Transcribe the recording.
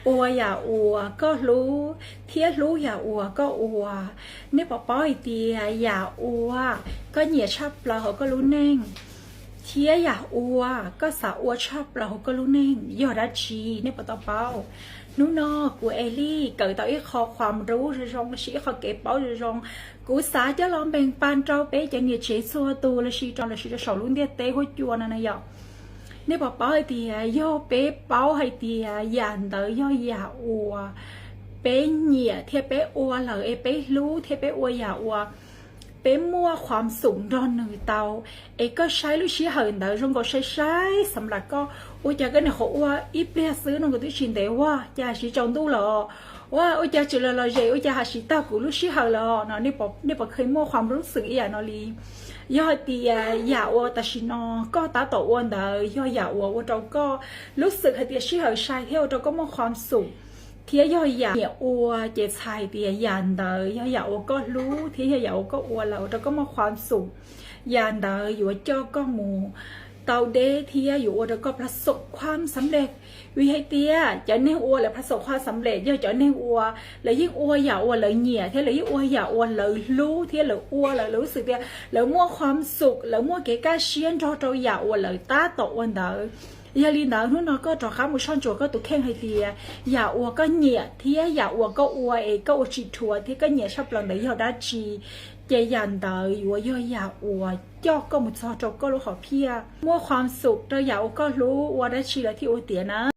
อัวอย่าอัวก็รู้เทียรู้อย่าอัวก็อัวเนี่ยป้ออีเตียอย่าอัวก็เหยียดชับเราก็รู้เน่งเทียอย่าอัวก็สาอัวชับเราก็รู้เน่งยอดดัชีเนี่ยป้อเป้านู้นอกูเอลี่เกิดต่ออีคอความรู้จะรองชีคอเก็บเป้าจะรองกูสาจะลองแบ่งปันเจ้าเป๊จะเนี่ยเชซัวตัวละชีจองละชีจะสอนรุ่นเดียเต้หัวจวนนั่นนะยอนี่ป้าเตียย่อเป๊เป้าให้เตียยันเตย่อย่าอัวเป๊เหนียเทียเป๊อัวเหรอเป๊รู้เทียเป๊อัวอย่าอัวเป๊มั่วความสูงรอนหนึ่งเตาก็ใช้ลูกชี้เหินเตาจงก็ใช้สำหรับก็อุจจาระเนี่ยเขาว่าอีเปลี่ยนซื้อน้องก็ต้องชินเดียวว่าจะชี้จงดูหรอว่าอุจจาระจุลละเจอุจจาระชี้ตากูลูกชี้เหินหรอเนาะนี่ปอเคยมั่วความรู้สึกอย่างนอลีย่อเตียอย่าอัวแต่ชินอก็ตาต่ออ้วนเตย่ออย่าอัวเราก็รู้สึกให้เตียชี้เหินใช่เที่ยวเราก็มั่วความสุขเทียย่อยอย่าอัวเจชายเตียยันเตยอย่าอัวก็รู้เทียอย่าอัวก็อัวเราก็มาความสุขยันเตยอยู่เจ้าก็หมูเตาเดเทียอยู่เราก็ประสบความสำเร็จวิให้เตียจะเน่งอัวและประสบความสำเร็จย่อจะเน่งอัวแล้วยิ่งอัวอย่าอัวเลยเหนียเทียเลยยิ่งอัวอย่าอัวเลยรู้เทียเลยอัวเลยรู้สึกเตียแล้วมั่วความสุขแล้วมั่วเก๋ก้าเชียนเราอย่าอัวเลยตาโตวันเตยยาลีนาวนู้นก็จอข้ามุชอนจัวก็ตุกแข่งให้เตียอย่าอัวก็เหนียเทียอย่าอัวก็อัวก็อจิทัวเทียก็เหนียชอบหลังไหนยอดได้ชีเจยันเตยอยู่ย่ออย่าอัวย่อก็มุชอนจัวก็รู้ขอเพียมั่วความสุขเราอย่าอัวก็รู้อัวได้ชีแล้วที่อัวเตียนะ